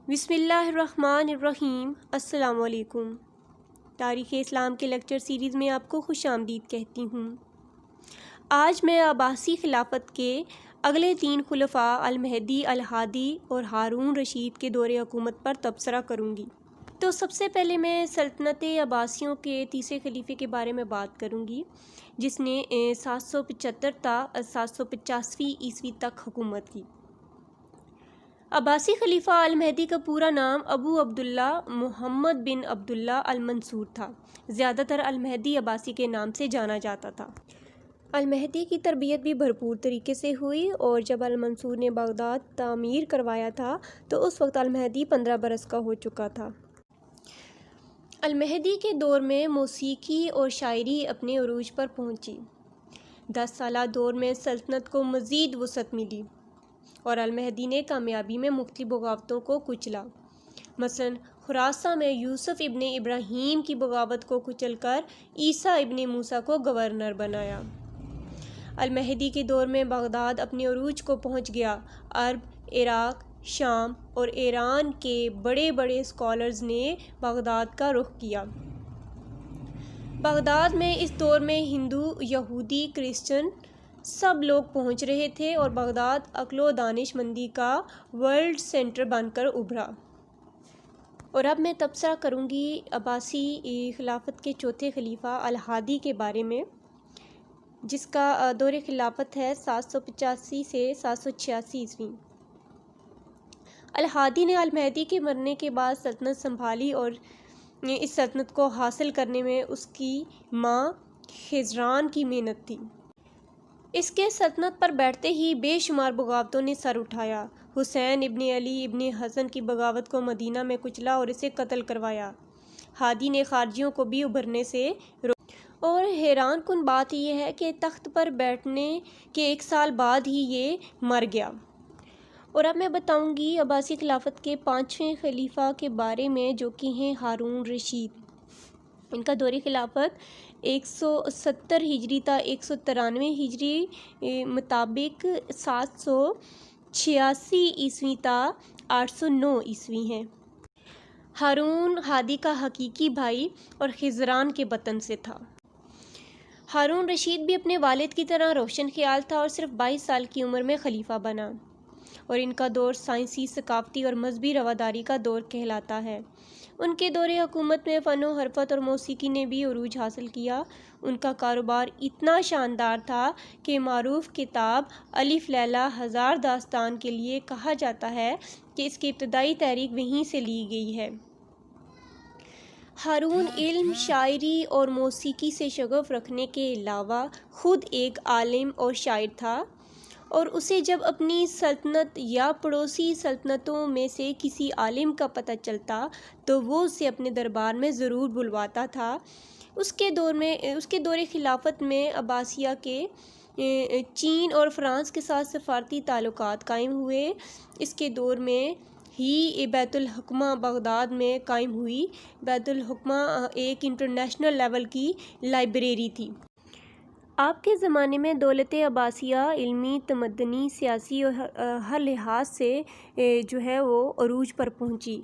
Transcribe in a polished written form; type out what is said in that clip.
بسم اللہ الرحمن الرحیم۔ السلام علیکم۔ تاریخ اسلام کے لیکچر سیریز میں آپ کو خوش آمدید کہتی ہوں۔ آج میں عباسی خلافت کے اگلے 3 خلفاء المہدی، الہادی اور ہارون رشید کے دور حکومت پر تبصرہ کروں گی۔ تو سب سے پہلے میں سلطنت عباسیوں کے تیسرے خلیفے کے بارے میں بات کروں گی، جس نے 775 تا 785 عیسوی تک حکومت کی۔ عباسی خلیفہ المہدی کا پورا نام ابو عبداللہ محمد بن عبداللہ المنصور تھا۔ زیادہ تر المہدی عباسی کے نام سے جانا جاتا تھا۔ المہدی کی تربیت بھی بھرپور طریقے سے ہوئی، اور جب المنصور نے بغداد تعمیر کروایا تھا تو اس وقت المہدی 15 برس کا ہو چکا تھا۔ المہدی کے دور میں موسیقی اور شاعری اپنے عروج پر پہنچی۔ 10 سالہ دور میں سلطنت کو مزید وسعت ملی، اور المہدی نے کامیابی میں مختلف بغاوتوں کو کچلا۔ مثلاً خراساں میں یوسف ابن ابراہیم کی بغاوت کو کچل کر عیسیٰ ابن موسیٰ کو گورنر بنایا۔ المہدی کے دور میں بغداد اپنے عروج کو پہنچ گیا۔ عرب، عراق، شام اور ایران کے بڑے بڑے اسکالرز نے بغداد کا رخ کیا۔ بغداد میں اس دور میں ہندو، یہودی، کرسچن سب لوگ پہنچ رہے تھے، اور بغداد عقل و دانش مندی کا ورلڈ سینٹر بن کر ابھرا۔ اور اب میں تبصرہ کروں گی عباسی خلافت کے چوتھے خلیفہ الہادی کے بارے میں، جس کا دور خلافت ہے 785 سے 786 عیسوی۔ الہادی نے المہدی کے مرنے کے بعد سلطنت سنبھالی، اور اس سلطنت کو حاصل کرنے میں اس کی ماں خزران کی محنت تھی۔ اس کے سلطنت پر بیٹھتے ہی بے شمار بغاوتوں نے سر اٹھایا۔ حسین ابن علی ابن حسن کی بغاوت کو مدینہ میں کچلا اور اسے قتل کروایا۔ ہادی نے خارجیوں کو بھی ابھرنے سے روکا، اور حیران کن بات یہ ہے کہ تخت پر بیٹھنے کے 1 سال بعد ہی یہ مر گیا۔ اور اب میں بتاؤں گی عباسی خلافت کے 5ویں خلیفہ کے بارے میں، جو کہ ہیں ہارون رشید۔ ان کا دور خلافت 170 ہجری تا 193 ہجری مطابق 786 عیسوی تا 809 عیسوی ہے۔ ہارون ہادی کا حقیقی بھائی اور خزران کے بطن سے تھا۔ ہارون رشید بھی اپنے والد کی طرح روشن خیال تھا، اور صرف 22 سال کی عمر میں خلیفہ بنا، اور ان کا دور سائنسی، ثقافتی اور مذہبی رواداری کا دور کہلاتا ہے۔ ان کے دور حکومت میں فن و حرفت اور موسیقی نے بھی عروج حاصل کیا۔ ان کا کاروبار اتنا شاندار تھا کہ معروف کتاب الف لیلہ ہزار داستان کے لیے کہا جاتا ہے کہ اس کی ابتدائی تحریک وہیں سے لی گئی ہے۔ ہارون علم، شاعری اور موسیقی سے شغف رکھنے کے علاوہ خود ایک عالم اور شاعر تھا، اور اسے جب اپنی سلطنت یا پڑوسی سلطنتوں میں سے کسی عالم کا پتہ چلتا تو وہ اسے اپنے دربار میں ضرور بلواتا تھا۔ اس کے دور خلافت میں عباسیہ کے چین اور فرانس کے ساتھ سفارتی تعلقات قائم ہوئے۔ اس کے دور میں ہی بیت الحکمہ بغداد میں قائم ہوئی۔ بیت الحکمہ ایک انٹرنیشنل لیول کی لائبریری تھی۔ آپ کے زمانے میں دولت عباسیہ علمی، تمدنی، سیاسی اور ہر لحاظ سے وہ عروج پر پہنچی۔